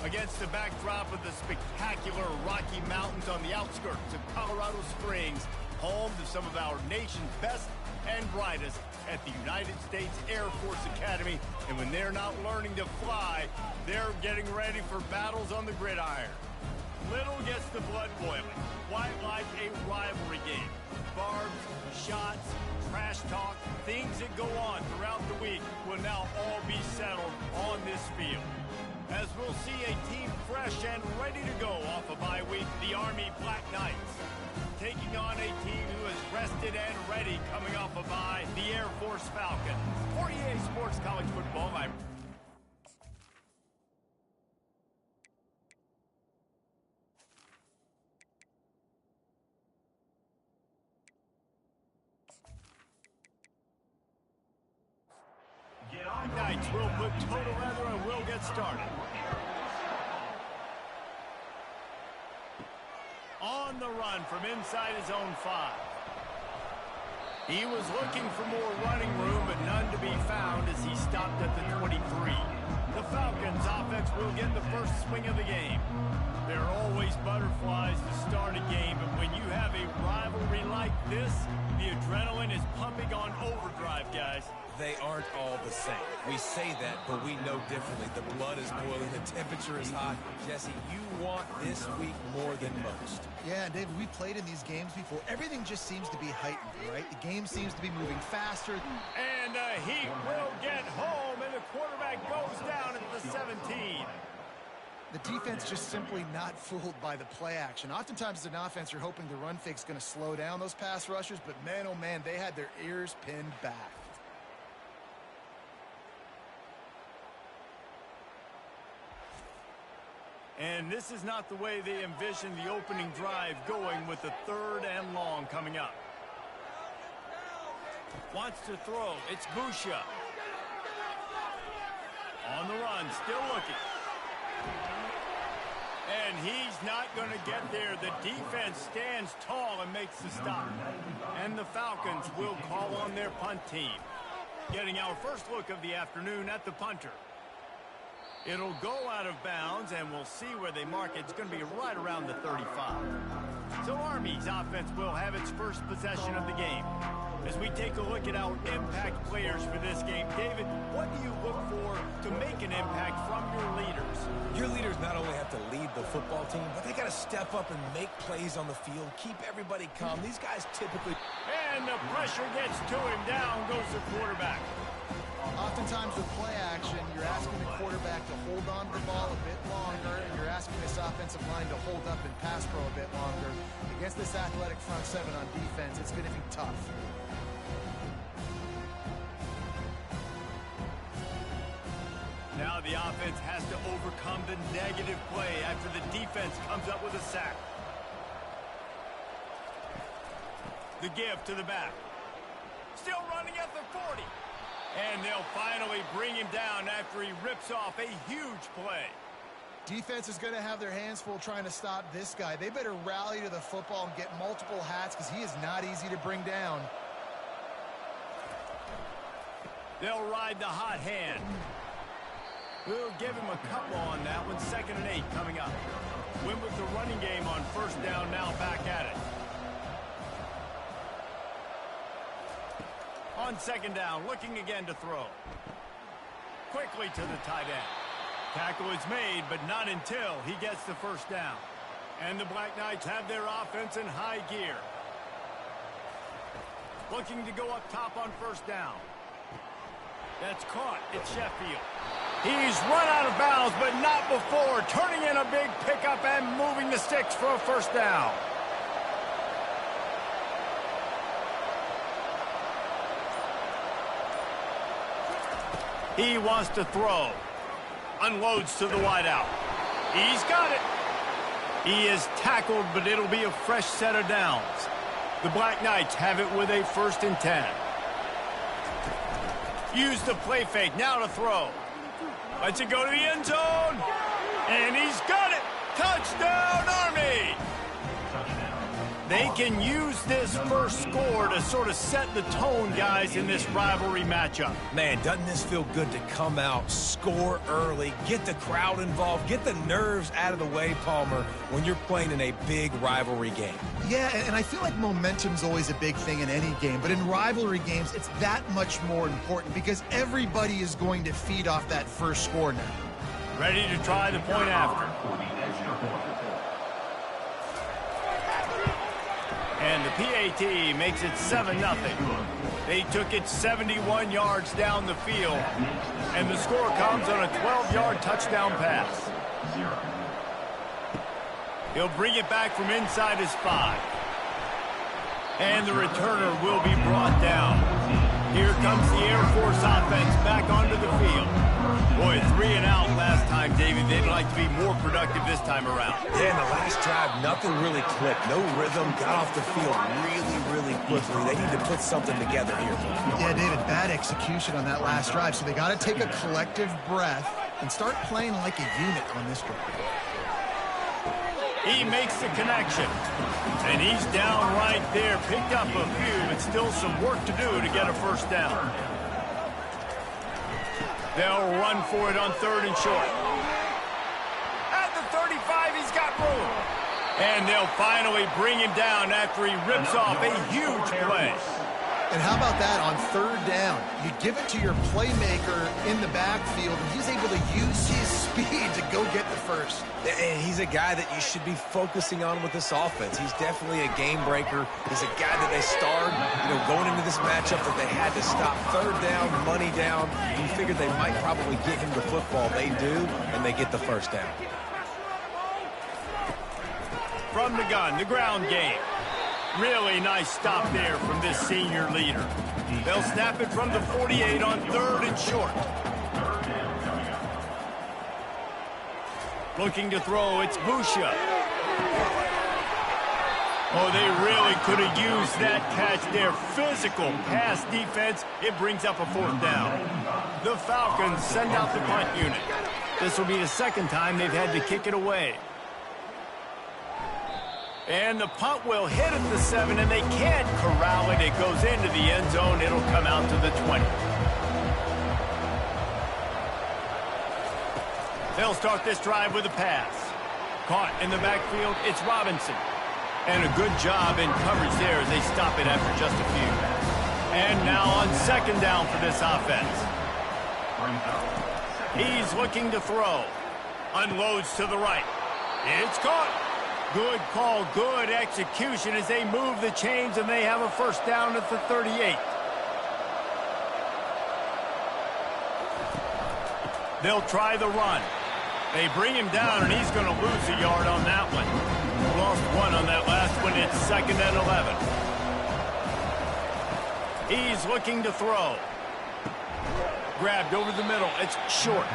Against the backdrop of the spectacular Rocky Mountains on the outskirts of Colorado Springs, home to some of our nation's best and brightest at the United States Air Force Academy. And when they're not learning to fly, they're getting ready for battles on the gridiron. Little gets the blood boiling, quite like a rivalry game. Barbs, shots, trash talk, things that go on throughout the week will now all be settled on this field. As we'll see a team fresh and ready to go off a bye week, the Army Black Knights, taking on a team who is rested and ready coming off a bye, the Air Force Falcons. For EA Sports College Football, I'm... Knights will put total leather and will get started. On the run from inside his own 5. He was looking for more running room, but none to be found as he stopped at the 23. The Falcons offense will get the first swing of the game. There are always butterflies to start a game, but when you have a rivalry like this, the adrenaline is pumping on overdrive, guys. They aren't all the same. We say that, but we know differently. The blood is boiling, the temperature is hot. Jesse, you want this week more than most. Yeah, and David, we played in these games before. Everything just seems to be heightened, right? The game seems to be moving faster. And he will get home, and the quarterback goes down at the 17. The defense just simply not fooled by the play action. Oftentimes as an offense, you're hoping the run fake's going to slow down those pass rushers, but man, oh man, they had their ears pinned back. And this is not the way they envisioned the opening drive going with the 3rd and long coming up. Wants to throw. It's Busha. On the run, still looking. And he's not going to get there. The defense stands tall and makes the stop. And the Falcons will call on their punt team. Getting our first look of the afternoon at the punter. It'll go out of bounds, and we'll see where they mark it. It's going to be right around the 35. So Army's offense will have its first possession of the game. As we take a look at our impact players for this game, David, what do you look for to make an impact from your leaders? Your leaders not only have to lead the football team, but they got to step up and make plays on the field, keep everybody calm. These guys typically... And the pressure gets to him. Down goes the quarterback. Oftentimes with play action, you're asking the quarterback to hold on to the ball a bit longer, and you're asking this offensive line to hold up and pass pro a bit longer. Against this athletic front 7 on defense, it's going to be tough. Now the offense has to overcome the negative play after the defense comes up with a sack. The give to the back. Still running at the 40. And they'll finally bring him down after he rips off a huge play. Defense is going to have their hands full trying to stop this guy. They better rally to the football and get multiple hats because he is not easy to bring down. They'll ride the hot hand. We'll give him a couple on that one. 2nd and 8 coming up. Win with the running game on 1st down, now back at it. On 2nd down, looking again to throw. Quickly to the tight end. Tackle is made, but not until he gets the 1st down. And the Black Knights have their offense in high gear. Looking to go up top on 1st down. That's caught. It's Sheffield. He's run out of bounds, but not before. Turning in a big pickup and moving the sticks for a 1st down. He wants to throw. Unloads to the wideout. He's got it. He is tackled, but it'll be a fresh set of downs. The Black Knights have it with a 1st and 10. Use the play fake. Now to throw. Lets it go to the end zone. And he's got it. Touchdown, Army. They can use this first score to sort of set the tone, guys, in this rivalry matchup. Man, doesn't this feel good to come out, score early, get the crowd involved, get the nerves out of the way, Palmer, when you're playing in a big rivalry game. Yeah, and I feel like momentum's always a big thing in any game, but in rivalry games, it's that much more important because everybody is going to feed off that first score now. Ready to try the point after. And the PAT makes it 7-0. They took it 71 yards down the field, and the score comes on a 12-yard touchdown pass. He'll bring it back from inside his 5. And the returner will be brought down. Here comes the Air Force offense back onto the field. Boy, 3 and out last time, David. They'd like to be more productive this time around. Yeah, in the last drive, nothing really clicked. No rhythm, got off the field really quickly. They need to put something together here. Yeah, David, bad execution on that last drive, so they got to take a collective breath and start playing like a unit on this drive. He makes the connection, and he's down right there. Picked up a few, but still some work to do to get a first down. They'll run for it on 3rd and short. At the 35, he's got room. And they'll finally bring him down after he rips off a huge play. And how about that on 3rd down? You give it to your playmaker in the backfield, and he's able to use his speed to go get the first. And he's a guy that you should be focusing on with this offense. He's definitely a game breaker. He's a guy that they starred, going into this matchup that they had to stop. 3rd down, money down. You figured they might probably get him the football. They do, and they get the first down. From the gun, the ground game. Really nice stop there from this senior leader. They'll snap it from the 48 on 3rd and short. Looking to throw, it's Busha. Oh, they really could have used that catch there. Physical pass defense. It brings up a 4th down. The Falcons send out the punt unit. This will be the 2nd time they've had to kick it away. And the punt will hit at the 7, and they can't corral it. It goes into the end zone. It'll come out to the 20. They'll start this drive with a pass. Caught in the backfield, it's Robinson. And a good job in coverage there as they stop it after just a few. And now on 2nd down for this offense. He's looking to throw. Unloads to the right. It's caught. Good call, good execution as they move the chains, and they have a first down at the 38. They'll try the run. They bring him down, and he's going to lose a yard on that one. Lost 1 on that last one. It's 2nd and 11. He's looking to throw. Grabbed over the middle. It's short.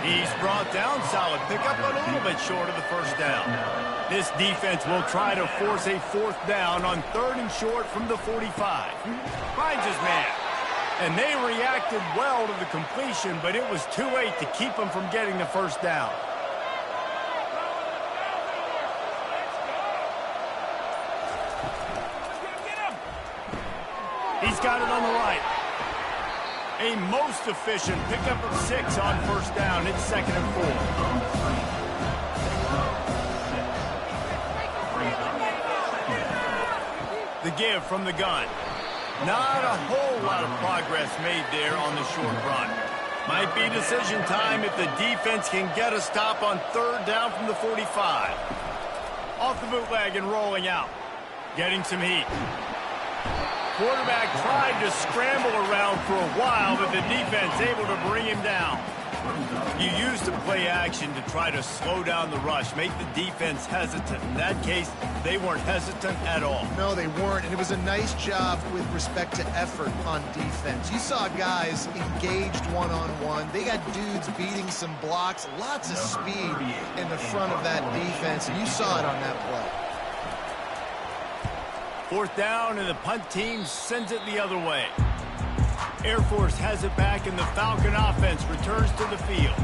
He's brought down. Solid pickup, but a little bit short of the first down. This defense will try to force a 4th down on 3rd and short from the 45. Finds his man. And they reacted well to the completion, but it was too late to keep them from getting the first down. He's got it on the right. A most efficient pickup of 6 on first down. It's 2nd and 4. The give from the gun. Not a whole lot of progress made there on the short run. Might be decision time if the defense can get a stop on 3rd down from the 45. Off the bootleg and rolling out. Getting some heat. Quarterback tried to scramble around for a while, but the defense able to bring him down. You used the play action to try to slow down the rush, make the defense hesitant. In that case, they weren't hesitant at all. No, they weren't, and it was a nice job with respect to effort on defense. You saw guys engaged one-on-one. They got dudes beating some blocks, lots of speed in the front of that defense, and you saw it on that play. 4th down, and the punt team sends it the other way. Air Force has it back, and the Falcon offense returns to the field.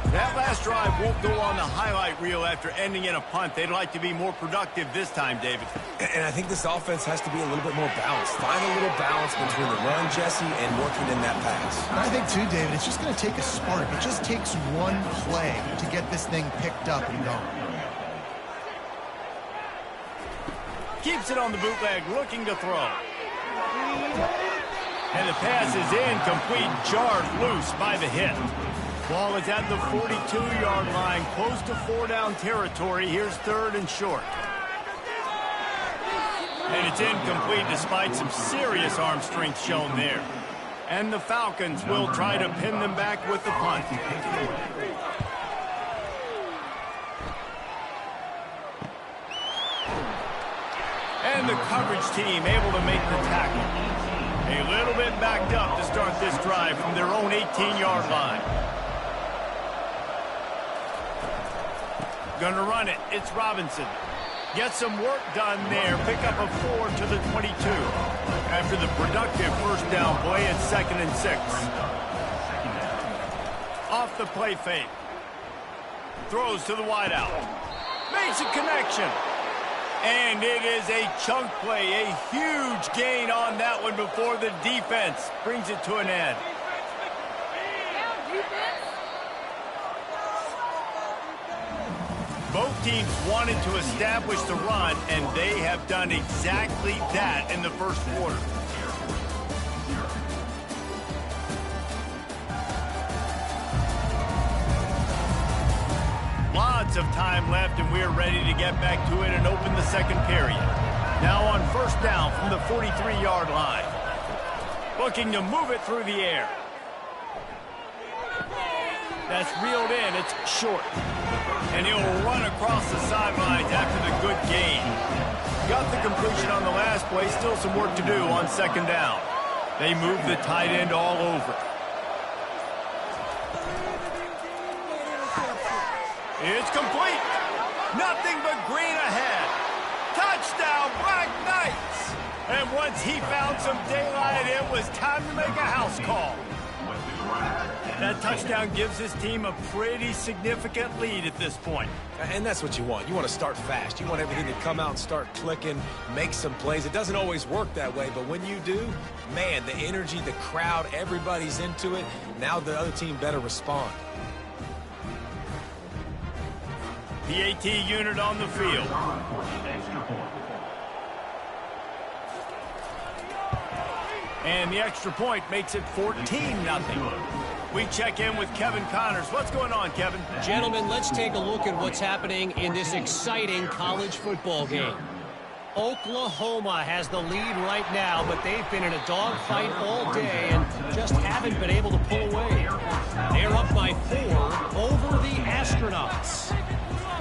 That last drive won't go on the highlight reel after ending in a punt. They'd like to be more productive this time, David. And I think this offense has to be a little bit more balanced. Find a little balance between the run, Jesse, and working in that pass. And I think, too, David, it's just going to take a spark. It just takes one play to get this thing picked up and going. Keeps it on the bootleg, looking to throw. And the pass is incomplete, jarred loose by the hit. Ball is at the 42-yard line, close to 4-down territory. Here's 3rd and short. And it's incomplete despite some serious arm strength shown there. And the Falcons will try to pin them back with the punt. And the coverage team able to make the tackle. A little bit backed up to start this drive from their own 18-yard line. Gonna run it. It's Robinson. Get some work done there. Pick up a 4 to the 22. After the productive first down play, it's 2nd and 6. Off the play fake. Throws to the wideout. Makes a connection. And it is a chunk play, a huge gain on that one before the defense brings it to an end. Both teams wanted to establish the run, and they have done exactly that in the first quarter. Lots of time left, and we're ready to get back to it and open the second period. Now on first down from the 43-yard line. Looking to move it through the air. That's reeled in. It's short. And he'll run across the sidelines after the good gain. Got the completion on the last play. Still some work to do on 2nd down. They move the tight end all over. It's complete. Nothing but green ahead. Touchdown, Black Knights. And once he found some daylight, it was time to make a house call. That touchdown gives his team a pretty significant lead at this point. And that's what you want. You want to start fast. You want everything to come out and start clicking, make some plays. It doesn't always work that way, but when you do, man, the energy, the crowd, everybody's into it. Now the other team better respond. PAT unit on the field. And the extra point makes it 14-0. We check in with Kevin Connors. What's going on, Kevin? Gentlemen, let's take a look at what's happening in this exciting college football game. Oklahoma has the lead right now, but they've been in a dogfight all day and just haven't been able to pull away. They're up by 4 over the Astronauts.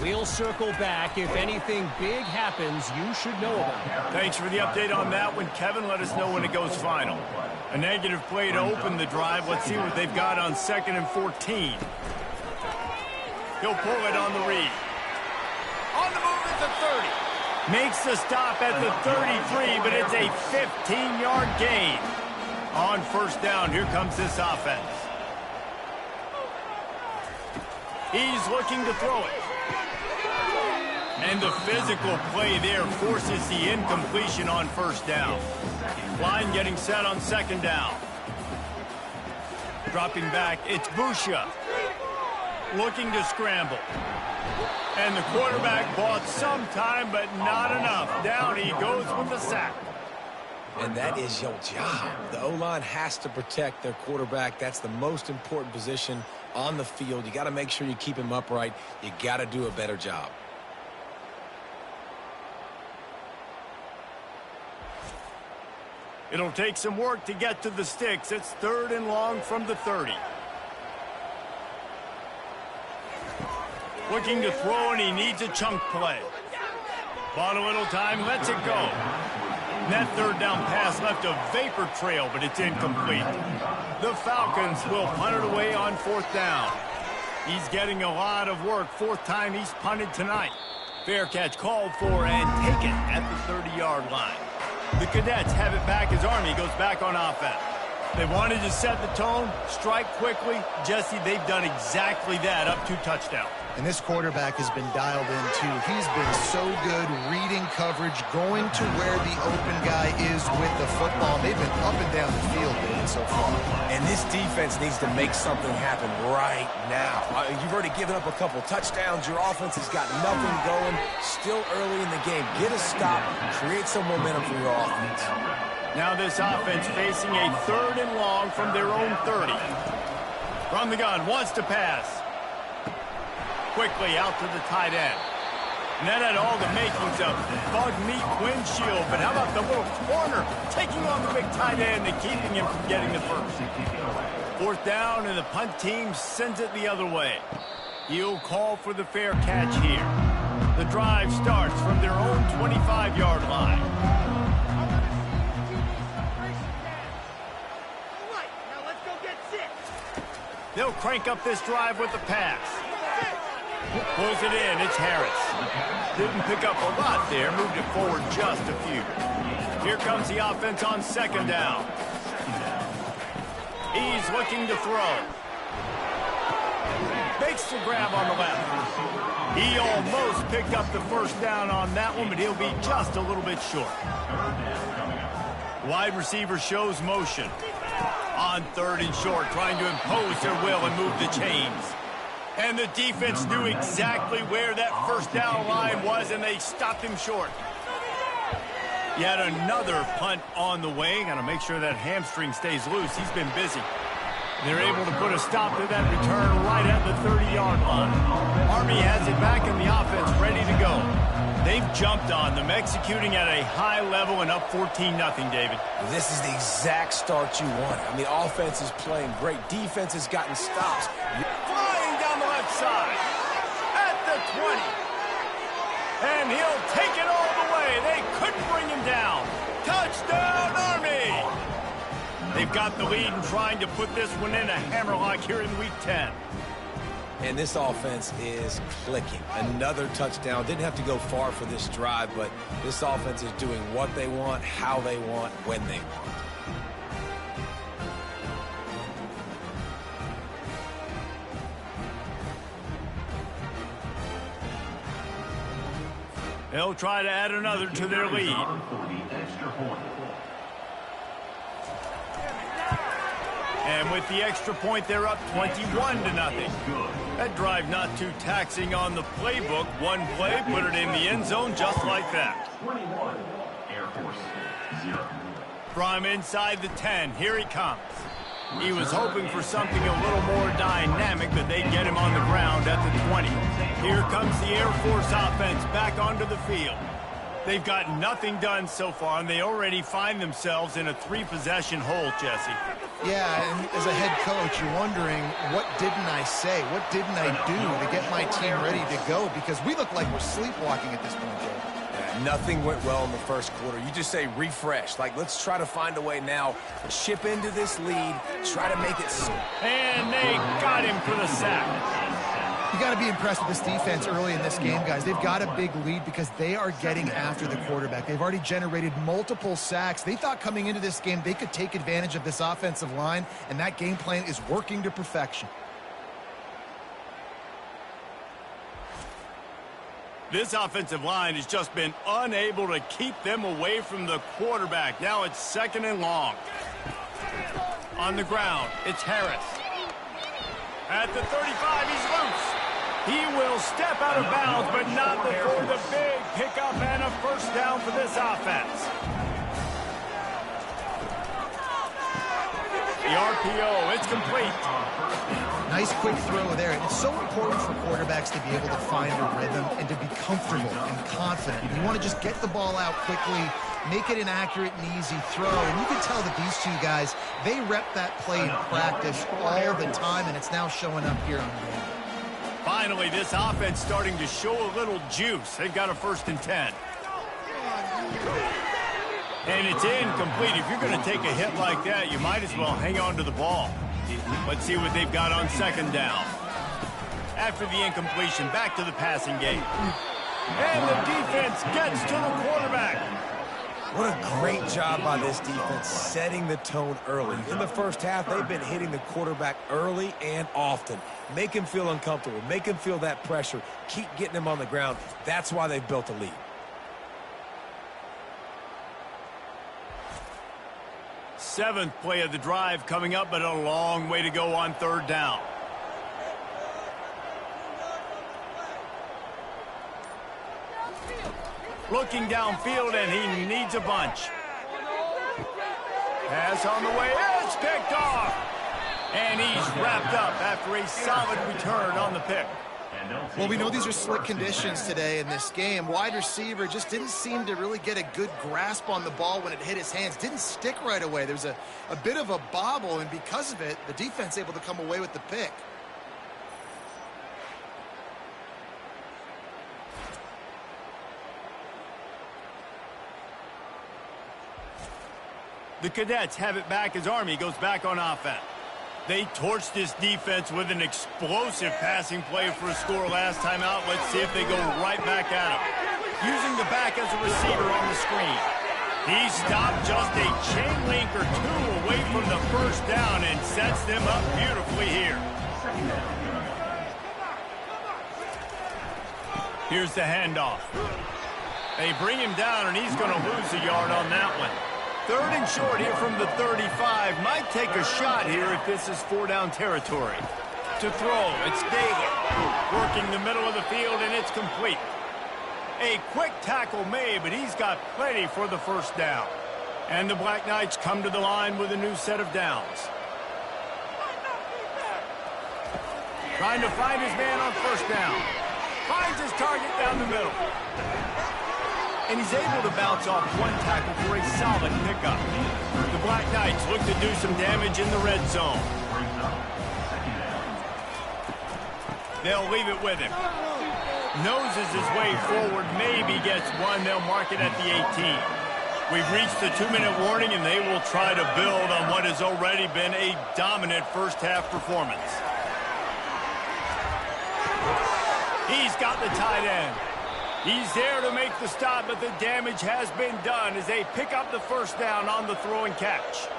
We'll circle back. If anything big happens, you should know about it. Thanks for the update on that one, Kevin. Let us know when it goes final. A negative play to open the drive. Let's see what they've got on 2nd and 14. He'll pull it on the read. On the move at the 30. Makes the stop at the 33, but it's a 15-yard gain. On first down, here comes this offense. He's looking to throw it. And the physical play there forces the incompletion on first down. Line getting set on 2nd down. Dropping back, it's Busha. Looking to scramble. And the quarterback bought some time, but not enough. Down he goes with the sack. And that is your job. The O-line has to protect their quarterback. That's the most important position on the field. You got to make sure you keep him upright. You got to do a better job. It'll take some work to get to the sticks. It's 3rd and long from the 30. Looking to throw, and he needs a chunk play. Bought a little time, lets it go. And that 3rd down pass left a vapor trail, but it's incomplete. The Falcons will punt it away on 4th down. He's getting a lot of work. 4th time he's punted tonight. Fair catch called for and taken at the 30-yard line. The Cadets have it back as Army goes back on offense. They wanted to set the tone, strike quickly. Jesse, they've done exactly that, up 2 touchdowns. And this quarterback has been dialed in, too. He's been so good reading coverage, going to where the open guy is with the football. They've been up and down the field, David, so far. And this defense needs to make something happen right now. You've already given up a couple touchdowns. Your offense has got nothing going. Still early in the game. Get a stop. Create some momentum for your offense. Now this offense facing a 3rd and long from their own 30. From the gun, wants to pass. Quickly out to the tight end. And that had all the makings of bug meat windshield. But how about the little corner taking on the big tight end and keeping him from getting the first? 4th down, and the punt team sends it the other way. He'll call for the fair catch here. The drive starts from their own 25-yard line. They'll crank up this drive with the pass. Pulls it in. It's Harris. Didn't pick up a lot there. Moved it forward just a few. Here comes the offense on 2nd down. He's looking to throw. Makes the grab on the left. He almost picked up the first down on that one, but he'll be just a little bit short. Wide receiver shows motion. On 3rd and short, trying to impose their will and move the chains. And the defense knew exactly where that first down line was, and they stopped him short. Yet another punt on the way. Got to make sure that hamstring stays loose. He's been busy. They're able to put a stop to that return right at the 30-yard line. Army has it back in the offense, ready to go. They've jumped on them, executing at a high level and up 14-0, David. This is the exact start you want. I mean, offense is playing great. Defense has gotten stops. Flying down the left side at the 20. And he'll take it all the way. They couldn't bring him down. Touchdown, Army! They've got the lead and trying to put this one in a hammerlock here in Week 10. And this offense is clicking. Another touchdown. Didn't have to go far for this drive, but this offense is doing what they want, how they want, when they want. They'll try to add another to their lead. And with the extra point, they're up 21-0. That drive not too taxing on the playbook. One play, put it in the end zone just like that. 21, Air Force 0. From inside the 10, here he comes. He was hoping for something a little more dynamic, but they get him on the ground at the 20. Here comes the Air Force offense back onto the field. They've got nothing done so far, and they already find themselves in a 3-possession hole, Jesse. Yeah, and as a head coach, you're wondering, what didn't I say? What didn't I do to get my team ready to go? Because we look like we're sleepwalking at this point, Joe. Yeah, nothing went well in the first quarter. You just say refresh. Like, let's try to find a way now to chip into this lead, try to make it. And they got him for the sack. You got to be impressed with this defense early in this game, guys. They've got a big lead because they are getting after the quarterback. They've already generated multiple sacks. They thought coming into this game they could take advantage of this offensive line, and that game plan is working to perfection. This offensive line has just been unable to keep them away from the quarterback. Now it's 2nd and long. On the ground, it's Harris. At the 35, he's loose. He will step out of bounds, but not before the big pickup and a first down for this offense. The RPO, it's complete. Nice quick throw there. It's so important for quarterbacks to be able to find a rhythm and to be comfortable and confident. You want to just get the ball out quickly, make it an accurate and easy throw. And you can tell that these two guys, they rep that play in practice all the time, and it's now showing up here on the game. Finally, this offense starting to show a little juice. They've got a 1st and 10. And it's incomplete. If you're going to take a hit like that, you might as well hang on to the ball. Let's see what they've got on 2nd down. After the incompletion, back to the passing game. And the defense gets to the quarterback. What a great job by this defense setting the tone early. In the first half, they've been hitting the quarterback early and often. Make him feel uncomfortable. Make him feel that pressure. Keep getting him on the ground. That's why they've built a lead. Seventh play of the drive coming up, but a long way to go on third down. Looking downfield, and he needs a bunch. Pass on the way. It's picked off. And he's wrapped up after a solid return on the pick. Well, we know these are slick conditions today in this game. Wide receiver just didn't seem to really get a good grasp on the ball when it hit his hands. Didn't stick right away. There's a bit of a bobble, and because of it, the defense able to come away with the pick. The Cadets have it back as Army goes back on offense. They torched this defense with an explosive passing play for a score last time out. Let's see if they go right back at him. Using the back as a receiver on the screen. He stopped just a chain link or two away from the first down and sets them up beautifully here. Here's the handoff. They bring him down, and he's going to lose a yard on that one. Third and short here from the 35. Might take a shot here if this is four-down territory. To throw, it's Daly. Working the middle of the field, and it's complete. A quick tackle made, but he's got plenty for the first down. And the Black Knights come to the line with a new set of downs. Trying to find his man on first down. Finds his target down the middle. And he's able to bounce off one tackle for a solid pickup. The Black Knights look to do some damage in the red zone. They'll leave it with him. Noses his way forward, maybe gets one. They'll mark it at the 18. We've reached the 2-minute warning, and they will try to build on what has already been a dominant first-half performance. He's got the tight end. He's there to make the stop, but the damage has been done as they pick up the first down on the throw and catch.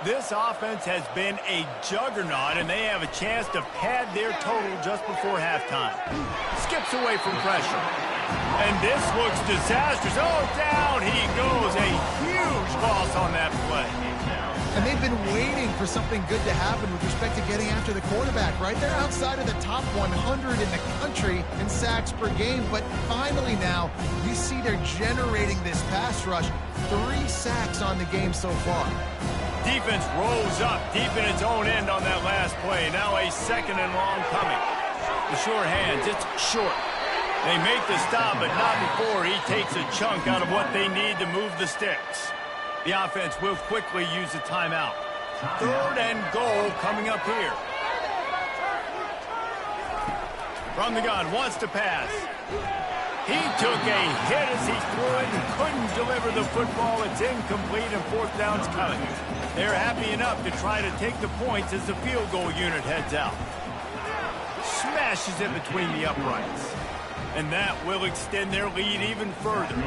This offense has been a juggernaut, and they have a chance to pad their total just before halftime. Skips away from pressure. And this looks disastrous. Oh, down he goes. A huge loss on that play. And they've been waiting for something good to happen with respect to getting after the quarterback, right? They're outside of the top 100 in the country in sacks per game, but finally now you see they're generating this pass rush. 3 sacks on the game so far. Defense rolls up deep in its own end on that last play. Now a second and long coming. The short hands, it's short. They make the stop, but not before he takes a chunk out of what they need to move the sticks. The offense will quickly use a timeout. Third and goal coming up here. From the gun, wants to pass. He took a hit as he threw it and couldn't deliver the football. It's incomplete, and fourth down's coming. They're happy enough to try to take the points as the field goal unit heads out. Smashes it between the uprights. And that will extend their lead even further.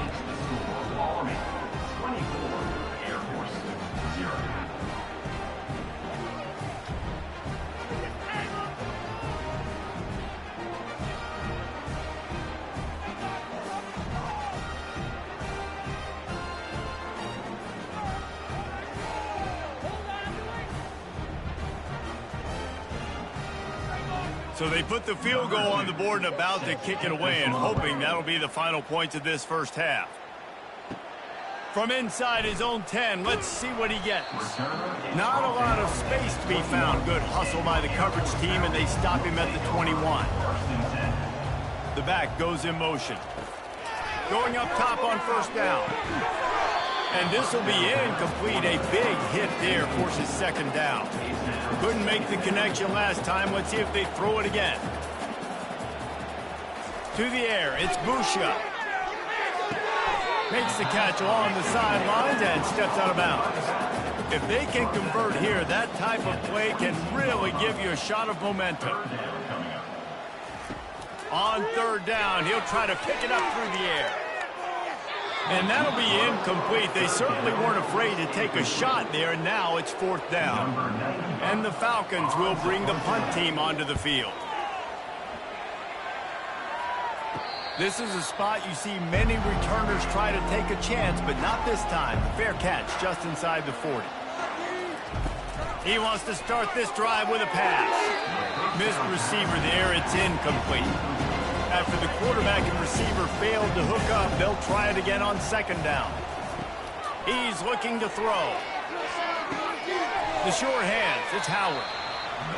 So they put the field goal on the board and about to kick it away, and hoping that'll be the final points of this first half. From inside his own 10, let's see what he gets. Not a lot of space to be found. Good hustle by the coverage team, and they stop him at the 21. The back goes in motion. Going up top on first down. And this will be incomplete. A big hit there forces second down. Couldn't make the connection last time. Let's see if they throw it again. To the air, it's Busha. Makes the catch along the sidelines and steps out of bounds. If they can convert here, that type of play can really give you a shot of momentum. On third down, he'll try to pick it up through the air. And that'll be incomplete. They certainly weren't afraid to take a shot there, and now it's 4th down. And the Falcons will bring the punt team onto the field. This is a spot you see many returners try to take a chance, but not this time. Fair catch just inside the 40. He wants to start this drive with a pass. Missed receiver there. It's incomplete. After the quarterback and receiver failed to hook up, they'll try it again on 2nd down. He's looking to throw. The sure hands. It's Howard.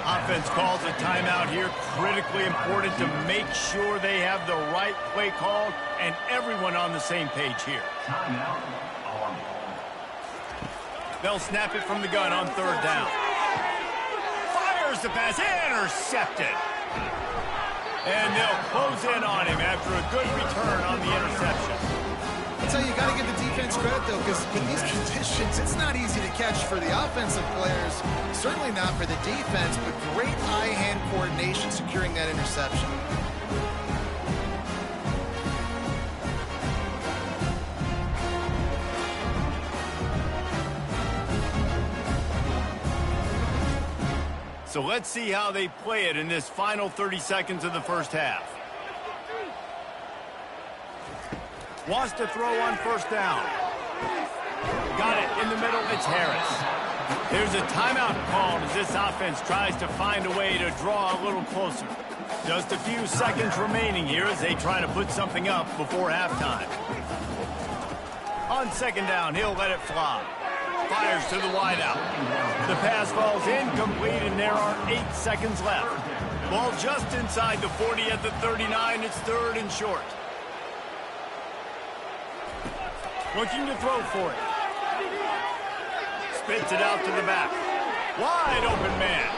Offense calls a timeout here. Critically important to make sure they have the right play called and everyone on the same page here. They'll snap it from the gun on 3rd down. Fires the pass. Intercepted. And they'll close in on him after a good return on the interception. I'll tell you, you got to give the defense credit, though, because in these conditions, it's not easy to catch for the offensive players. Certainly not for the defense, but great eye-hand coordination securing that interception. So let's see how they play it in this final 30 seconds of the first half. Wants to throw on 1st down. Got it in the middle. It's Harris. There's a timeout called as this offense tries to find a way to draw a little closer. Just a few seconds remaining here as they try to put something up before halftime. On 2nd down, he'll let it fly. Fires to the wideout. The pass falls incomplete, and there are 8 seconds left. Ball just inside the 40 at the 39. It's 3rd and short. Looking to throw for it. Spits it out to the back. Wide open man.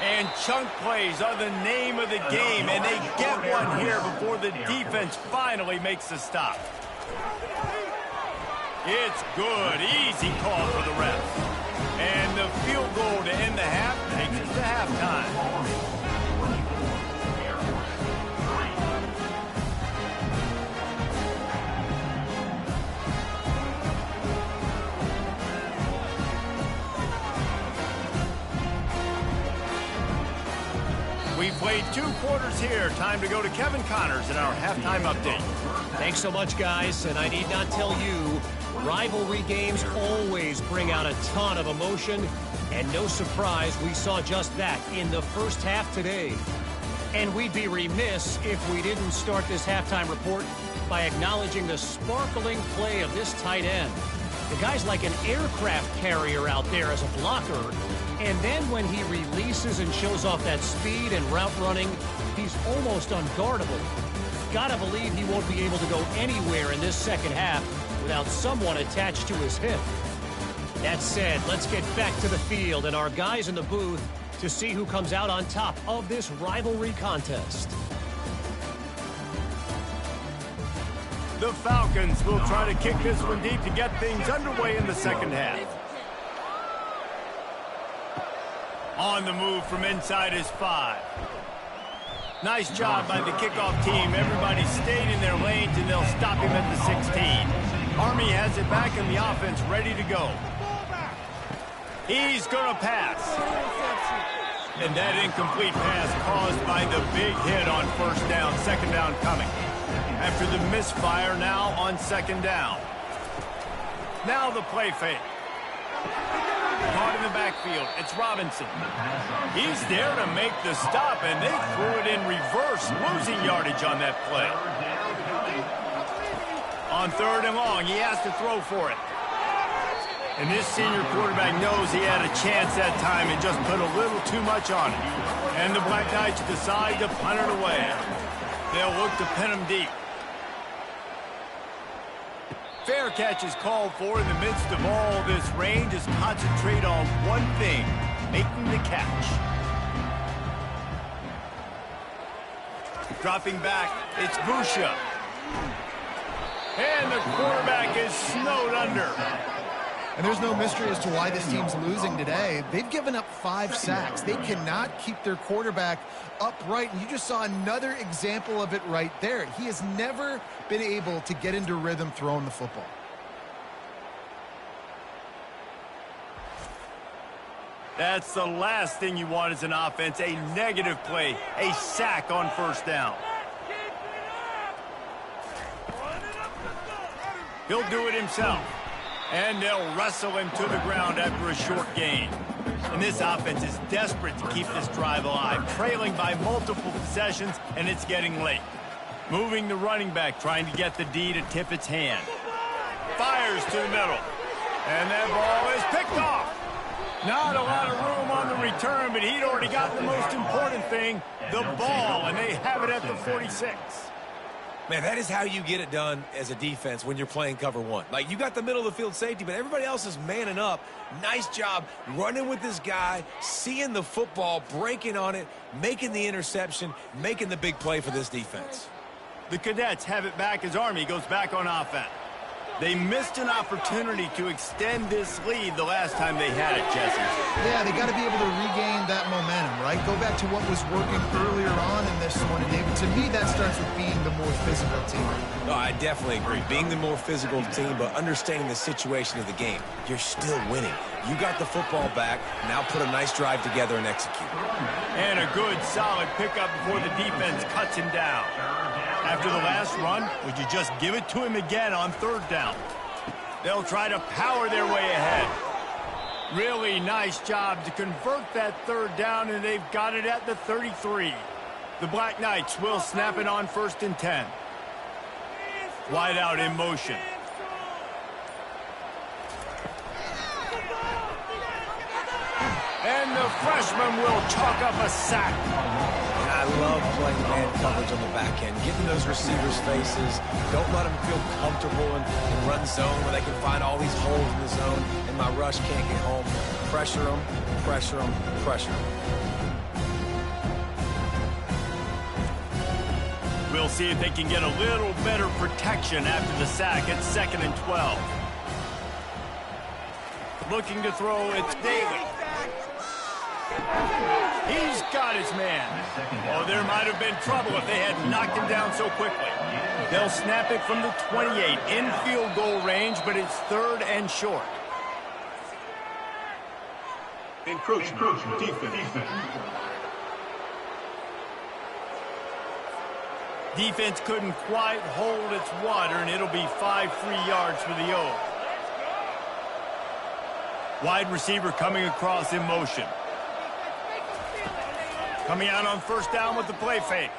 And chunk plays are the name of the game, and they get one here before the defense finally makes the stop. It's good. Easy call for the ref. And the field goal to end the half takes us to halftime. We played 2 quarters here. Time to go to Kevin Connors in our halftime update. Thanks so much, guys. And I need not tell you, rivalry games always bring out a ton of emotion. And no surprise, we saw just that in the first half today. And we'd be remiss if we didn't start this halftime report by acknowledging the sparkling play of this tight end. The guy's like an aircraft carrier out there as a blocker. And then when he releases and shows off that speed and route running, he's almost unguardable. Gotta believe he won't be able to go anywhere in this second half without someone attached to his hip. That said, let's get back to the field and our guys in the booth to see who comes out on top of this rivalry contest. The Falcons will try to kick this one deep to get things underway in the second half. On the move from inside his 5. Nice job by the kickoff team. Everybody stayed in their lanes, and they'll stop him at the 16. Army has it back, and the offense ready to go. He's going to pass. And that incomplete pass caused by the big hit on 1st down. 2nd down coming. After the misfire, now on 2nd down. Now the play fake. Caught in the backfield. It's Robinson. He's there to make the stop, and they threw it in reverse, losing yardage on that play. On 3rd and long, he has to throw for it. And this senior quarterback knows he had a chance that time and just put a little too much on it. And the Black Knights decide to punt it away. They'll look to pin him deep. Fair catch is called for in the midst of all this rain. Just concentrate on one thing, making the catch. Dropping back, it's Busha. And the quarterback is snowed under. And there's no mystery as to why this team's losing today. They've given up 5 sacks. They cannot keep their quarterback upright, and you just saw another example of it right there. He has never been able to get into rhythm throwing the football. That's the last thing you want as an offense, a negative play, a sack on first down. He'll do it himself. And they'll wrestle him to the ground after a short gain. And this offense is desperate to keep this drive alive, trailing by multiple possessions, and it's getting late. Moving the running back, trying to get the D to tip its hand. Fires to the middle. And that ball is picked off. Not a lot of room on the return, but he'd already got the most important thing, the ball, and they have it at the 46. Man, that is how you get it done as a defense when you're playing cover one. Like, you got the middle of the field safety, but everybody else is manning up. Nice job running with this guy, seeing the football, breaking on it, making the interception, making the big play for this defense. The Cadets have it back as Army goes back on offense. They missed an opportunity to extend this lead the last time they had it, Jesse. Yeah, they got to be able to regain that momentum, right? Go back to what was working earlier on in this one. And David, to me, that starts with being the more physical team. No, I definitely agree. Being the more physical team, but understanding the situation of the game. You're still winning. You got the football back. Now put a nice drive together and execute. And a good, solid pickup before the defense cuts him down. After the last run, would you just give it to him again on third down? They'll try to power their way ahead. Really nice job to convert that third down, and they've got it at the 33. The Black Knights will snap it on 1st and 10. Wide out in motion. And the freshman will chalk up a sack. I love playing man coverage on the back end, getting those receivers' faces. Don't let them feel comfortable in run zone where they can find all these holes in the zone and my rush can't get home. Pressure them, pressure them, pressure them. We'll see if they can get a little better protection after the sack. It's 2nd and 12. Looking to throw, it's Daly. He's got his man. Oh, there might have been trouble if they had knocked him down so quickly. They'll snap it from the 28 in field goal range, but it's 3rd and short. Encroachment defense. Defense couldn't quite hold its water, and it'll be 5 free yards for the O. Wide receiver coming across in motion. Coming out on 1st down with the play fake.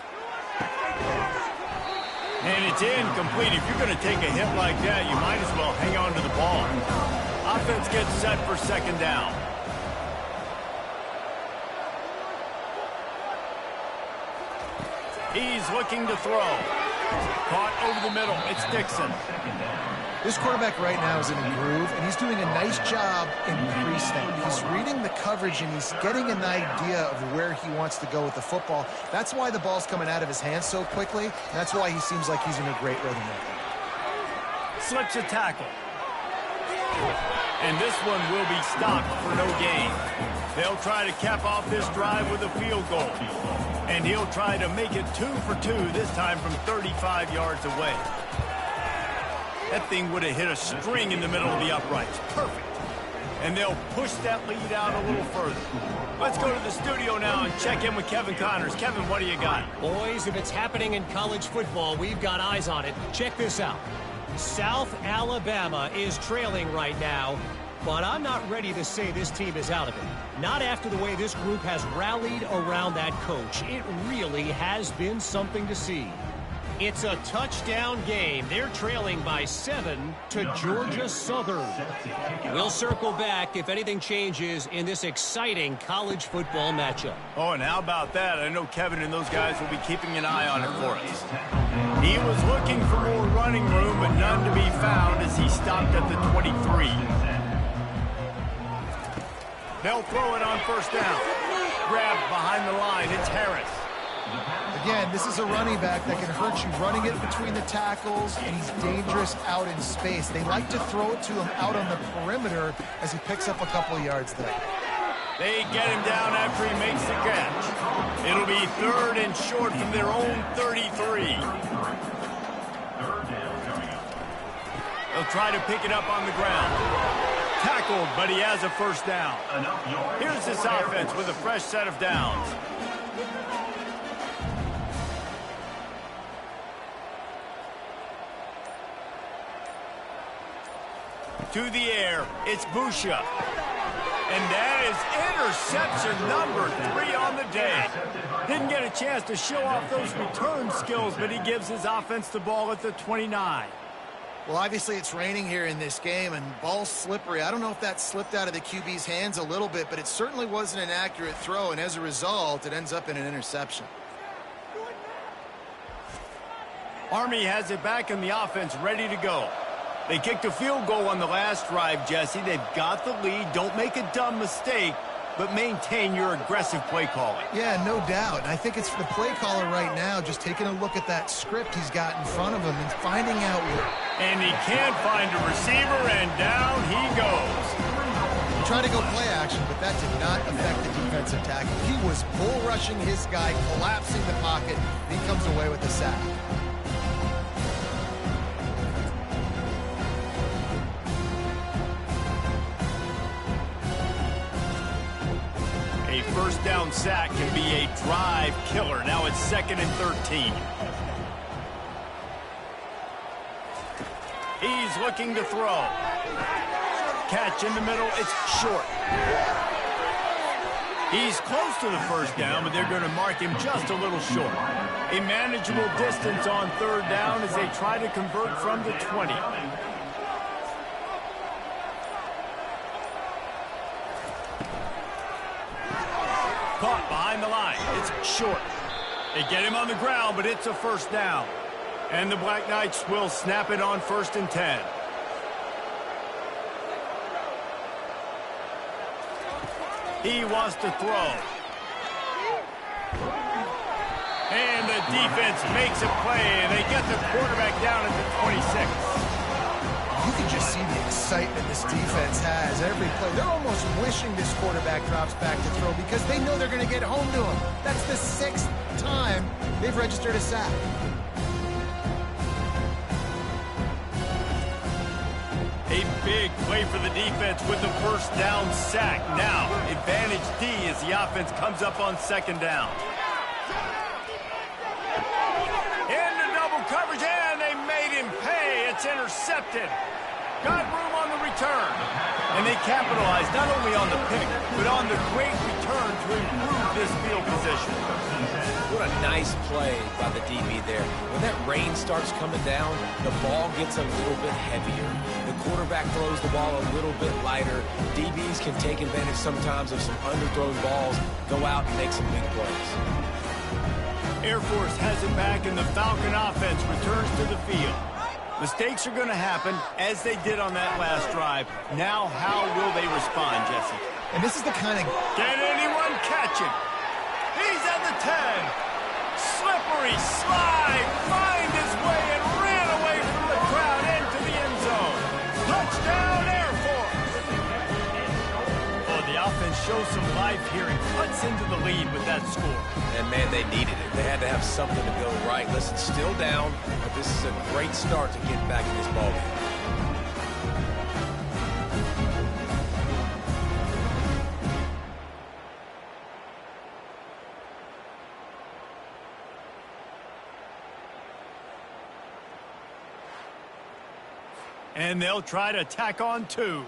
And it's incomplete. If you're going to take a hit like that, you might as well hang on to the ball. Offense gets set for 2nd down. He's looking to throw. Caught over the middle. It's Dixon. This quarterback right now is in a groove, and he's doing a nice job in pre-snap. He's reading the coverage, and he's getting an idea of where he wants to go with the football. That's why the ball's coming out of his hands so quickly. That's why he seems like he's in a great rhythm right now. Slips a tackle. And this one will be stopped for no gain. They'll try to cap off this drive with a field goal. And he'll try to make it 2 for 2, this time from 35 yards away. That thing would have hit a string in the middle of the uprights. Perfect. And they'll push that lead out a little further. Let's go to the studio now and check in with Kevin Connors. Kevin, what do you got? Boys, if it's happening in college football, we've got eyes on it. Check this out. South Alabama is trailing right now, but I'm not ready to say this team is out of it. Not after the way this group has rallied around that coach. It really has been something to see. It's a touchdown game. They're trailing by 7 to Georgia Southern. We'll circle back if anything changes in this exciting college football matchup. Oh, and how about that? I know Kevin and those guys will be keeping an eye on it for us. He was looking for more running room, but none to be found as he stopped at the 23. They'll throw it on 1st down. Grabbed behind the line. It's Harris. The Again, this is a running back that can hurt you running it between the tackles, and he's dangerous out in space. They like to throw it to him out on the perimeter as he picks up a couple of yards there. They get him down after he makes the catch. It'll be 3rd and short from their own 33. They'll try to pick it up on the ground. Tackled, but he has a first down. Here's this offense with a fresh set of downs. To the air, it's Busha. And that is interception number 3 on the day. Didn't get a chance to show off those return skills, but he gives his offense the ball at the 29. Well, obviously it's raining here in this game, and ball's slippery. I don't know if that slipped out of the QB's hands a little bit, but it certainly wasn't an accurate throw, and as a result, it ends up in an interception. Army has it back in the offense, ready to go. They kicked a field goal on the last drive, Jesse. They've got the lead. Don't make a dumb mistake, but maintain your aggressive play calling. Yeah, no doubt. And I think it's the play caller right now just taking a look at that script he's got in front of him and finding out where. And he can't find a receiver, and down he goes. He tried to go play action, but that did not affect the defensive tackle. He was bull rushing his guy, collapsing the pocket, and he comes away with a sack. A first down sack can be a drive killer. Now it's 2nd and 13. He's looking to throw. Catch in the middle. It's short. He's close to the first down, but they're going to mark him just a little short. A manageable distance on 3rd down as they try to convert from the 20. Caught behind the line. It's short. They get him on the ground, but it's a first down. And the Black Knights will snap it on 1st and 10. He wants to throw. And the defense makes a play, and they get the quarterback down at the 26. You can just see the excitement this defense has every play. They're almost wishing this quarterback drops back to throw because they know they're going to get home to him. That's the 6th time they've registered a sack. A big play for the defense with the first down sack. Now, advantage D as the offense comes up on 2nd down. Into double coverage, and they made him pay. It's intercepted. Got room on the return. And they capitalized not only on the pick, but on the great return to improve this field position. What a nice play by the DB there. When that rain starts coming down, the ball gets a little bit heavier. The quarterback throws the ball a little bit lighter. DBs can take advantage sometimes of some underthrown balls, go out and make some big plays. Air Force has it back, and the Falcon offense returns to the field. Mistakes are going to happen, as they did on that last drive. Now, how will they respond, Jesse? And this is the kind of... Can anyone catch him? He's at the 10. Slippery slide. Find his way and ran away from the crowd into the end zone. Touchdown, Air Force. Oh, the offense shows some life here and cuts into the lead with that score. And, man, they needed it. They had to have something to go right. Listen, still down, but this is a great start to get back in this ballgame. And they'll try to tack on 2.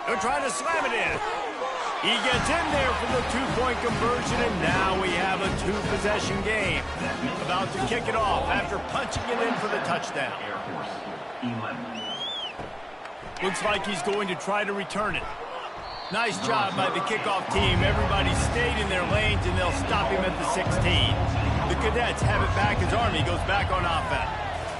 They'll try to slam it in. He gets in there for the 2-point conversion, and now we have a 2-possession game. About to kick it off after punching it in for the touchdown. Air Force 11. Looks like he's going to try to return it. Nice job by the kickoff team. Everybody stayed in their lanes, and they'll stop him at the 16. The Cadets have it back as Army goes back on offense.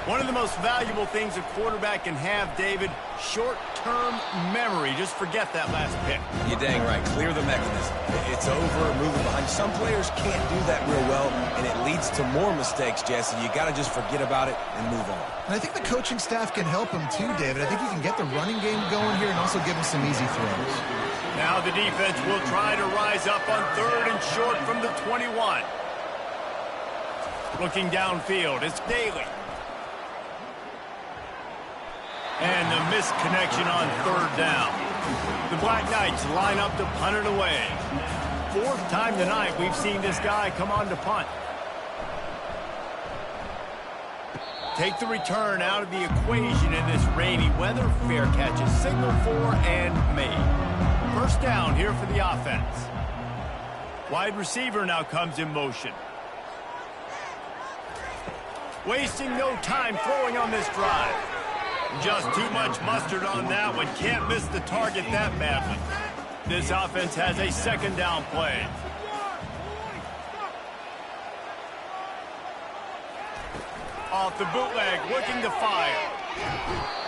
One of the most valuable things a quarterback can have, David, short-term memory. Just forget that last pick. You're dang right. Clear the mechanism. It's over, moving behind. Some players can't do that real well, and it leads to more mistakes, Jesse. You got to just forget about it and move on. And I think the coaching staff can help him too, David. I think he can get the running game going here and also give him some easy throws. Now the defense will try to rise up on 3rd and short from the 21. Looking downfield, it's Daly. And the missed connection on 3rd down. The Black Knights line up to punt it away. 4th time tonight we've seen this guy come on to punt. Take the return out of the equation in this rainy weather. Fair catch is signaled for and made. First down here for the offense. Wide receiver now comes in motion. Wasting no time throwing on this drive. Just too much mustard on that one. Can't miss the target that badly. This offense has a 2nd down play. Off the bootleg, looking to fire.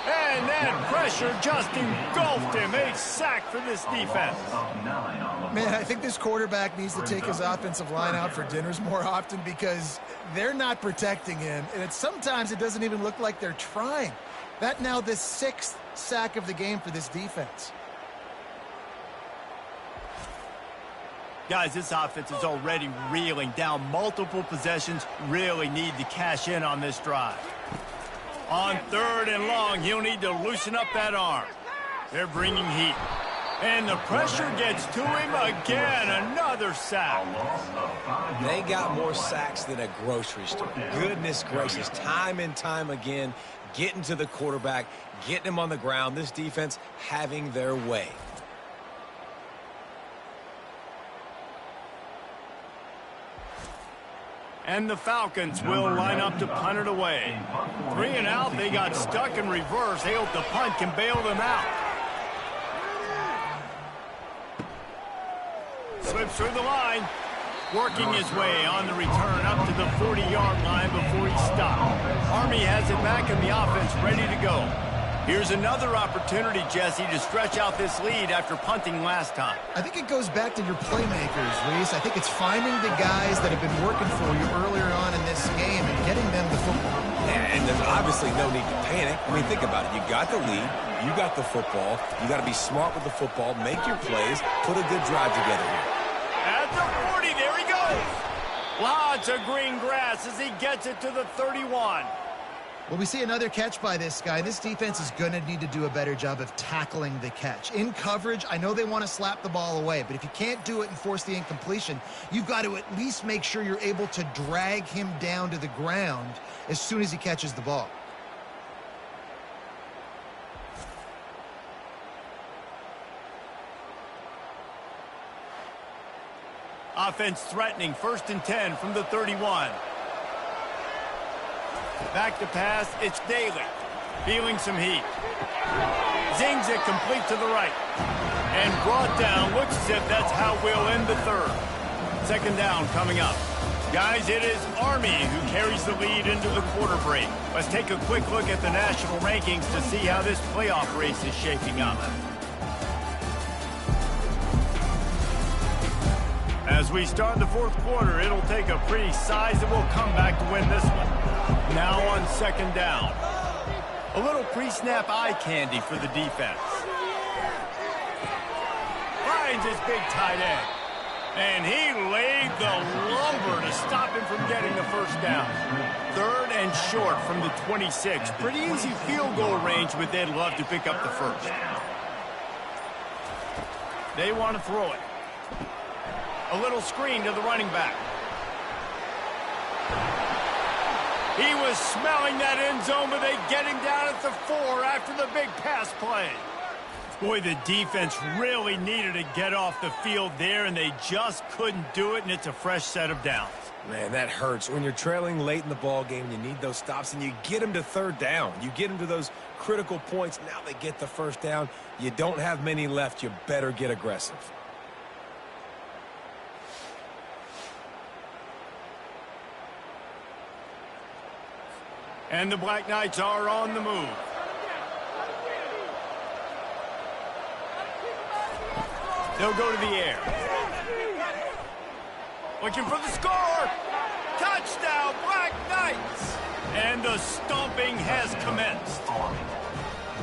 And that pressure just engulfed him. A sack for this defense. Man, I think this quarterback needs to take his offensive line out for dinners more often because they're not protecting him. And sometimes it doesn't even look like they're trying. That now the 6th sack of the game for this defense. Guys, this offense is already reeling down multiple possessions. Really need to cash in on this drive. On 3rd and long, he'll need to loosen up that arm. They're bringing heat. And the pressure gets to him again. Another sack. They got more sacks than a grocery store. Goodness gracious. Time and time again, getting to the quarterback, getting him on the ground. This defense having their way. And the Falcons will line up to punt it away. 3 and out, they got stuck in reverse. They hope the punt can bail them out. Slips through the line. Working his way on the return up to the 40-yard line before he stopped. Army has it back in the offense, ready to go. Here's another opportunity, Jesse, to stretch out this lead after punting last time. I think it goes back to your playmakers, Reese. I think it's finding the guys that have been working for you earlier on in this game and getting them the football. And there's obviously no need to panic. I mean, think about it. You got the lead. You got the football. You got to be smart with the football. Make your plays. Put a good drive together here. At the 40, there he goes. Lots of green grass as he gets it to the 31. Well, we see another catch by this guy. This defense is going to need to do a better job of tackling the catch. In coverage, I know they want to slap the ball away, but if you can't do it and force the incompletion, you've got to at least make sure you're able to drag him down to the ground as soon as he catches the ball. Offense threatening, 1st and 10 from the 31. Back to pass, it's Daly. Feeling some heat. Zings it complete to the right. And brought down, looks as if that's how we'll end the 3rd. 2nd down coming up. Guys, it is Army who carries the lead into the quarter break. Let's take a quick look at the national rankings to see how this playoff race is shaping up. As we start the 4th quarter, it'll take a pretty sizable comeback to win this one. Now on 2nd down. A little pre-snap eye candy for the defense. Finds his big tight end. And he laid the lumber to stop him from getting the 1st down. 3rd and short from the 26. Pretty easy field goal range, but they'd love to pick up the 1st. They want to throw it. A little screen to the running back. He was smelling that end zone, but they get him down at the 4 after the big pass play. Boy, the defense really needed to get off the field there, and they just couldn't do it, and it's a fresh set of downs. Man, that hurts. When you're trailing late in the ball game, you need those stops, and you get them to 3rd down. You get them to those critical points. Now they get the 1st down. You don't have many left. You better get aggressive. And the Black Knights are on the move. They'll go to the air. Looking for the score. Touchdown, Black Knights. And the stomping has commenced.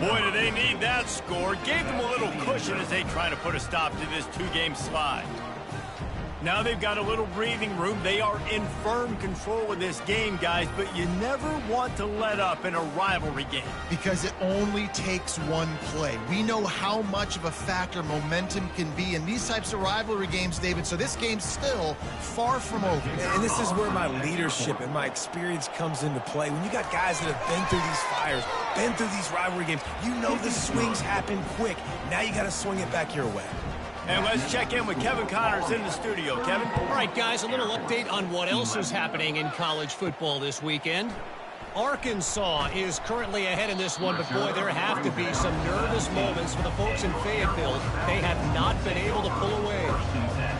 Boy, do they need that score. Gave them a little cushion as they try to put a stop to this two-game slide. Now they've got a little breathing room. They are in firm control of this game, guys, but you never want to let up in a rivalry game. Because it only takes one play. We know how much of a factor momentum can be in these types of rivalry games, David, so this game's still far from over. And this is where my leadership and my experience comes into play. When you got guys that have been through these fires, been through these rivalry games, you know the swings happen quick. Now you got to swing it back your way. And let's check in with Kevin Connors in the studio. Kevin? All right, guys, a little update on what else is happening in college football this weekend. Arkansas is currently ahead in this one, but boy, there have to be some nervous moments for the folks in Fayetteville. They have not been able to pull away.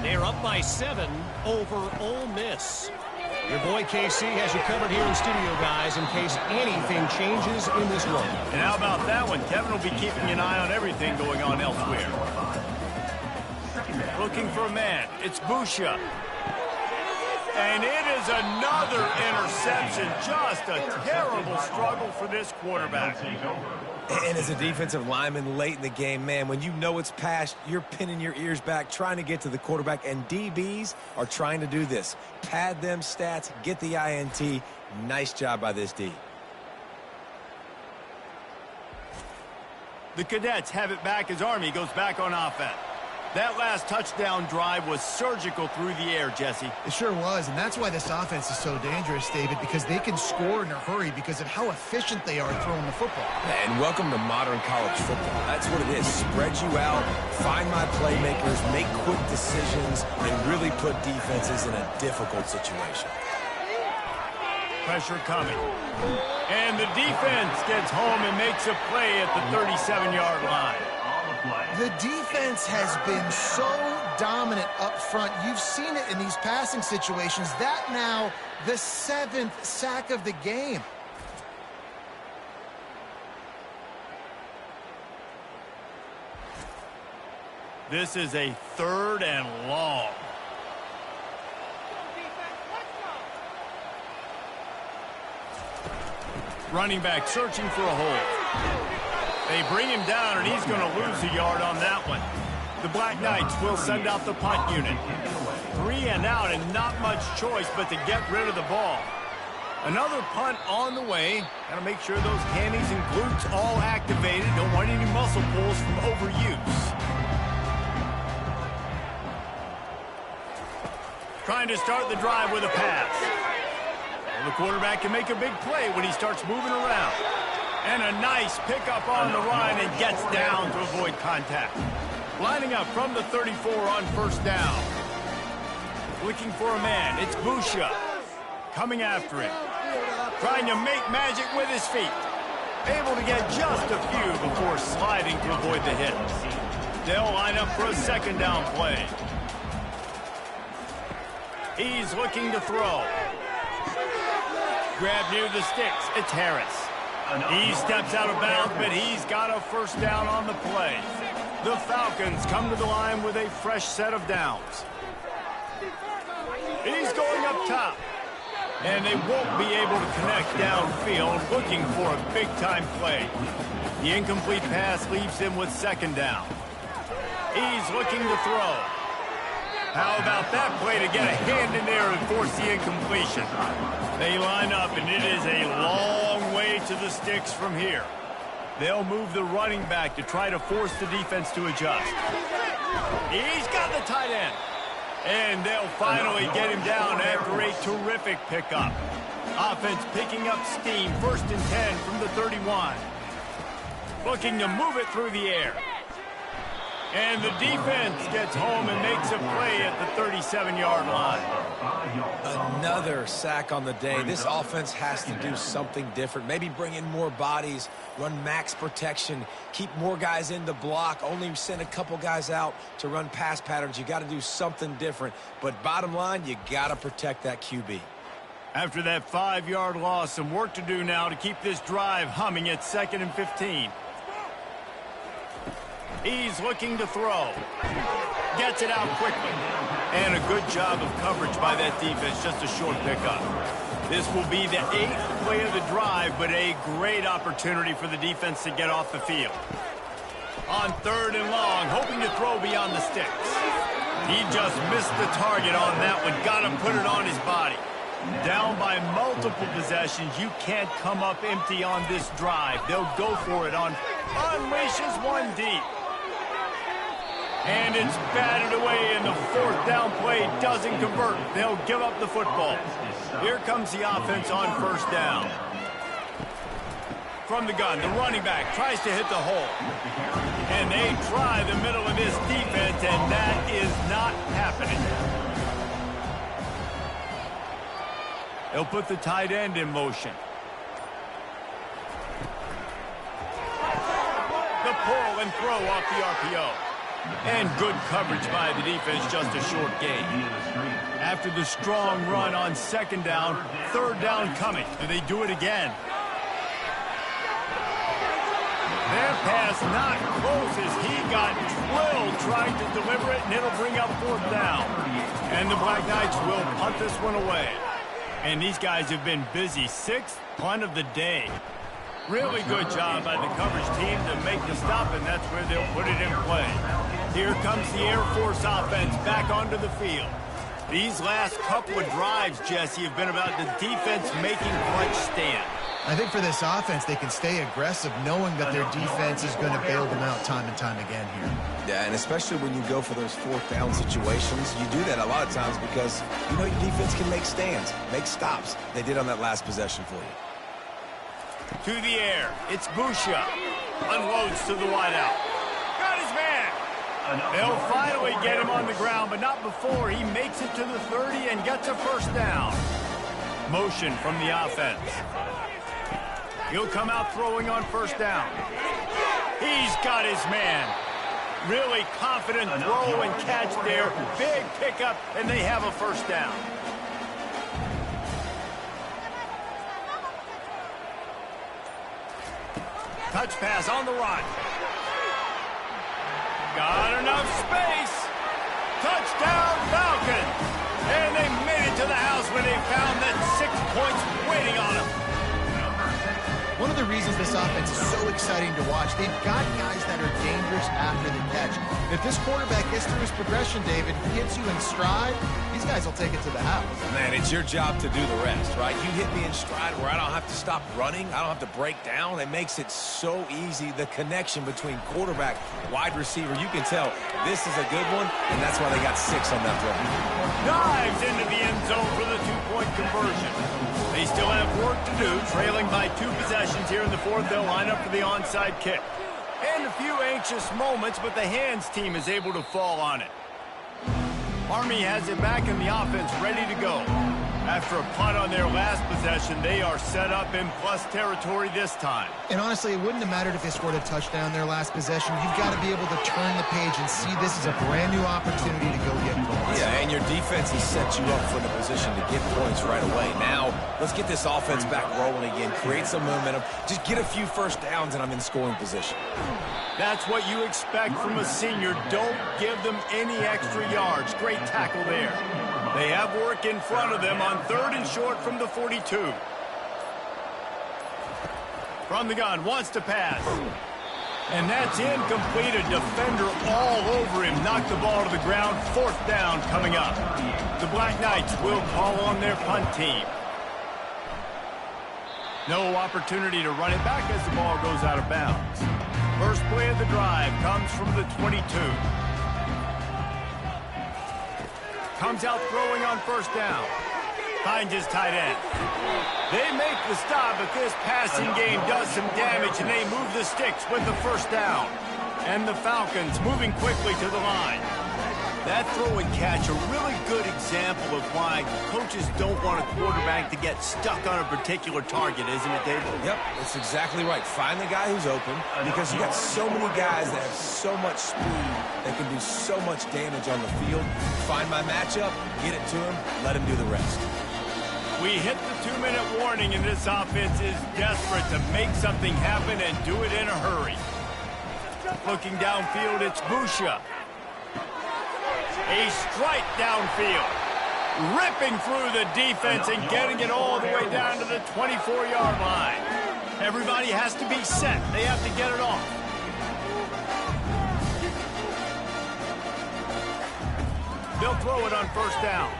They're up by 7 over Ole Miss. Your boy KC has you covered here in studio, guys, in case anything changes in this one. And how about that one? Kevin will be keeping an eye on everything going on elsewhere. Looking for a man. It's Busha. And it is another interception. Just a terrible struggle for this quarterback. And as a defensive lineman late in the game, man, when you know it's past, you're pinning your ears back, trying to get to the quarterback, and DBs are trying to do this. Pad them stats, get the INT. Nice job by this D. The Cadets have it back as Army goes back on offense. That last touchdown drive was surgical through the air, Jesse. It sure was, and that's why this offense is so dangerous, David, because they can score in a hurry because of how efficient they are throwing the football. And welcome to modern college football. That's what it is. Spread you out, find my playmakers, make quick decisions, and really put defenses in a difficult situation. Pressure coming. And the defense gets home and makes a play at the 37-yard line. The defense has been so dominant up front. You've seen it in these passing situations. That now the 7th sack of the game. This is a 3rd and long. Running back searching for a hole. They bring him down, and he's going to lose a yard on that one. The Black Knights will send out the punt unit. 3 and out, and not much choice but to get rid of the ball. Another punt on the way. Got to make sure those hammies and glutes all activated. Don't want any muscle pulls from overuse. Trying to start the drive with a pass. Well, the quarterback can make a big play when he starts moving around. And a nice pickup on the line and gets down to avoid contact. Lining up from the 34 on first down. Looking for a man. It's Busha. Coming after him. Trying to make magic with his feet. Able to get just a few before sliding to avoid the hit. They'll line up for a 2nd down play. He's looking to throw. Grab near the sticks. It's Harris. He steps out of bounds, but he's got a 1st down on the play. The Falcons come to the line with a fresh set of downs. He's going up top. And they won't be able to connect downfield, looking for a big-time play. The incomplete pass leaves him with 2nd down. He's looking to throw. How about that play to get a hand in there and force the incompletion? They line up, and it is a long way to the sticks from here. They'll move the running back to try to force the defense to adjust. He's got the tight end. And they'll finally get him down after a terrific pickup. Offense picking up steam, 1st and 10 from the 31. Looking to move it through the air. And the defense gets home and makes a play at the 37-yard line. Another sack on the day. This offense has to do something different. Maybe bring in more bodies, run max protection, keep more guys in the block, only send a couple guys out to run pass patterns. You got to do something different. But bottom line, you got to protect that QB. After that 5-yard loss, some work to do now to keep this drive humming at 2nd and 15. He's looking to throw. Gets it out quickly. And a good job of coverage by that defense, just a short pickup. This will be the 8th play of the drive, but a great opportunity for the defense to get off the field. On 3rd and long, hoping to throw beyond the sticks. He just missed the target on that one. Got to put it on his body. Down by multiple possessions, you can't come up empty on this drive. They'll go for it on unleashes one deep. And it's batted away, and the 4th down play doesn't convert. They'll give up the football. Here comes the offense on 1st down. From the gun, the running back tries to hit the hole. And they try the middle of this defense, and that is not happening. They'll put the tight end in motion. The pull and throw off the RPO. And good coverage by the defense, just a short gain. After the strong run on 2nd down, 3rd down coming. Do they do it again? Their pass not close as he got drilled trying to deliver it, and it'll bring up 4th down. And the Black Knights will punt this one away. And these guys have been busy. 6th punt of the day. Really good job by the coverage team to make the stop, and that's where they'll put it in play. Here comes the Air Force offense back onto the field. These last couple of drives, Jesse, have been about the defense making clutch stand. I think for this offense, they can stay aggressive knowing that their defense is going to bail them out time and time again here. Yeah, and especially when you go for those 4th down situations, you do that a lot of times because you know your defense can make stands, make stops. They did on that last possession for you. To the air, it's Busha. Unloads to the wideout. Got his man. They'll finally get him on the ground, but not before he makes it to the 30 and gets a 1st down. Motion from the offense. He'll come out throwing on 1st down. He's got his man. Really confident throw and catch there. Big pickup, and they have a 1st down. Touch pass on the run. Got enough space. Touchdown Falcons. And they made it to the house when they found that 6 points waiting on them. One of the reasons this offense is so exciting to watch, they've got guys that are dangerous after the catch. If this quarterback gets through his progression, David, hits you in stride, these guys will take it to the house. Man, it's your job to do the rest, right? You hit me in stride where I don't have to stop running. I don't have to break down. It makes it so easy, the connection between quarterback, wide receiver. You can tell this is a good one, and that's why they got 6 on that play. Dives into the end zone for the 2-point conversion. They still have work to do, trailing by 2 possessions here in the 4th. They'll line up for the onside kick. And a few anxious moments, but the hands team is able to fall on it. Army has it back in the offense, ready to go. After a punt on their last possession, they are set up in plus territory this time. And honestly, it wouldn't have mattered if they scored a touchdown their last possession. You've got to be able to turn the page and see this as a brand new opportunity to go get points. Yeah, and your defense has set you up for the position to get points right away. Now, let's get this offense back rolling again, create some momentum, just get a few 1st downs, and I'm in scoring position. That's what you expect from a senior. Don't give them any extra yards. Great tackle there. They have work in front of them on 3rd and short from the 42. From the gun, wants to pass. And that's incomplete. A defender all over him. Knocked the ball to the ground. 4th down coming up. The Black Knights will call on their punt team. No opportunity to run it back as the ball goes out of bounds. First play of the drive comes from the 22. Comes out throwing on 1st down. Finds his tight end. They make the stop, but this passing game does some damage, and they move the sticks with the 1st down. And the Falcons moving quickly to the line. That throw and catch, a really good example of why coaches don't want a quarterback to get stuck on a particular target, isn't it, David? Yep, that's exactly right. Find the guy who's open, because you got so many guys that have so much speed that can do so much damage on the field. Find my matchup, get it to him, let him do the rest. We hit the 2-minute warning, and this offense is desperate to make something happen and do it in a hurry. Looking downfield, it's Busha. A strike downfield. Ripping through the defense and getting it all the way down to the 24-yard line. Everybody has to be set. They have to get it off. They'll throw it on first down.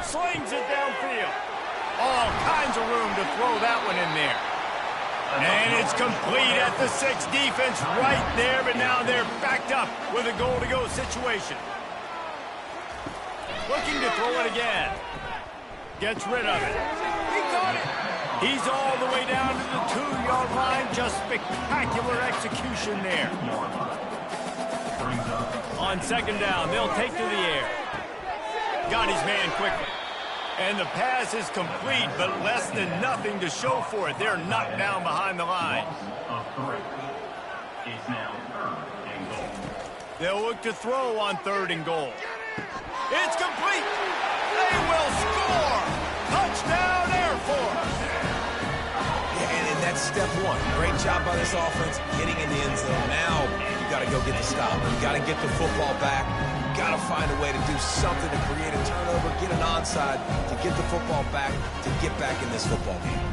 Slings it downfield. All kinds of room to throw that one in there. And it's complete at the 6. Defense right there, but now they're backed up with a goal-to-go situation. Looking to throw it again. Gets rid of it. He got it. He's all the way down to the 2-yard line. Just spectacular execution there. On second down, they'll take to the air. Got his man quickly. And the pass is complete, but less than nothing to show for it. They're knocked down behind the line. It's now 3rd and goal. They'll look to throw on 3rd and goal. It's complete. They will score. Touchdown, Air Force. And that's step one. Great job by this offense getting in the end zone. Now you got to go get the stop. You got to get the football back. You got to find a way to do something to create a turnover, get an onside, to get the football back, to get back in this football game.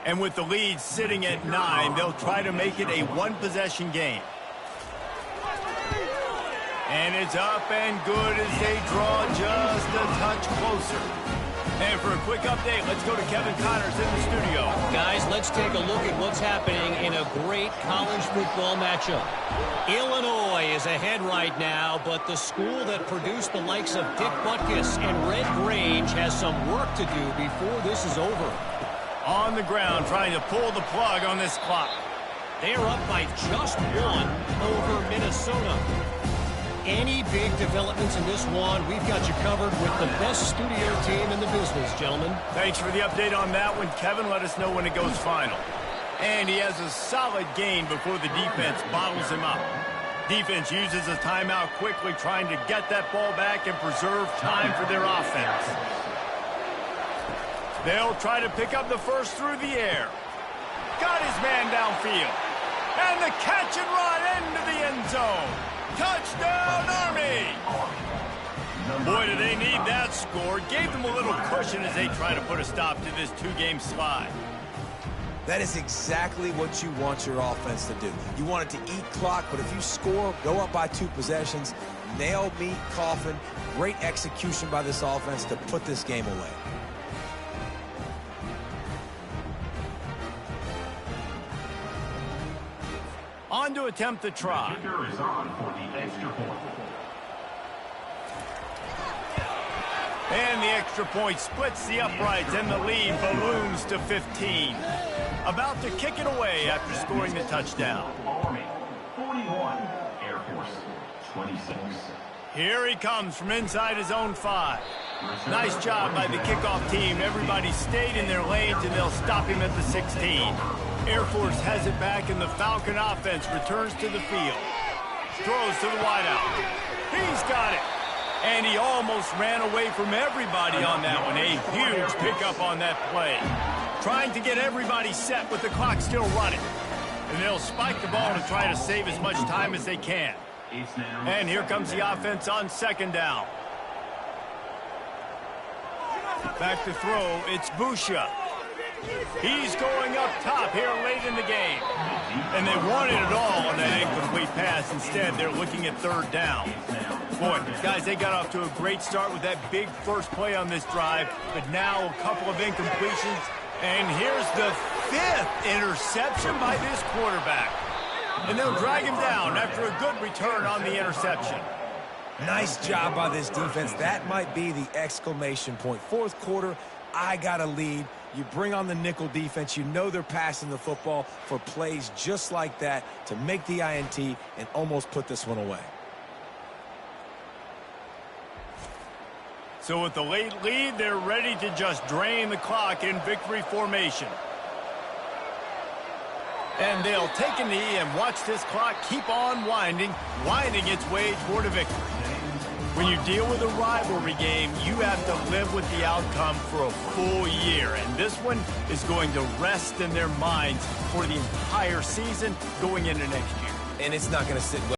And with the lead sitting at 9, they'll try to make it a one-possession game. And it's up and good as they draw just a touch closer. And for a quick update, let's go to Kevin Connors in the studio. Guys, let's take a look at what's happening in a great college football matchup. Illinois is ahead right now, but the school that produced the likes of Dick Butkus and Red Grange has some work to do before this is over. On the ground, trying to pull the plug on this clock. They're up by just 1 over Minnesota. Any big developments in this one, we've got you covered with the best studio team in the business, gentlemen. Thanks for the update on that one, Kevin. Let us know when it goes final. And he has a solid gain before the defense bottles him up. Defense uses a timeout quickly, trying to get that ball back and preserve time for their offense. They'll try to pick up the first through the air. Got his man downfield. And the catch and run into the end zone. Touchdown, Army! Boy, do they need that score. Gave them a little cushion as they try to put a stop to this 2-game slide. That is exactly what you want your offense to do. You want it to eat clock, but if you score, go up by 2 possessions, nail, meet, coffin. Great execution by this offense to put this game away. On to attempt the try. Kicker is on for the extra point. And the extra point splits the uprights, and the lead balloons to 15. About to kick it away after scoring the touchdown. Army 41, Air Force 26. Here he comes from inside his own 5. Nice job by the kickoff team. Everybody stayed in their lanes, and they'll stop him at the 16. Air Force has it back, and the Falcon offense returns to the field. Throws to the wideout. He's got it. And he almost ran away from everybody on that one. A huge pickup on that play. Trying to get everybody set with the clock still running. And they'll spike the ball to try to save as much time as they can. And here comes the offense on second down. Back to throw, it's Busha. He's going up top here late in the game. And they wanted it all on that incomplete pass. Instead, they're looking at third down. Boy, guys, they got off to a great start with that big first play on this drive. But now a couple of incompletions. And here's the 5th interception by this quarterback. And they'll drag him down after a good return on the interception. Nice job by this defense. That might be the exclamation point. 4th quarter, I got a lead. You bring on the nickel defense. You know they're passing the football for plays just like that to make the INT and almost put this one away. So with the late lead, they're ready to just drain the clock in victory formation. And they'll take a knee and watch this clock keep on winding its way toward a victory. When you deal with a rivalry game, you have to live with the outcome for a full year. And this one is going to rest in their minds for the entire season going into next year. And it's not going to sit well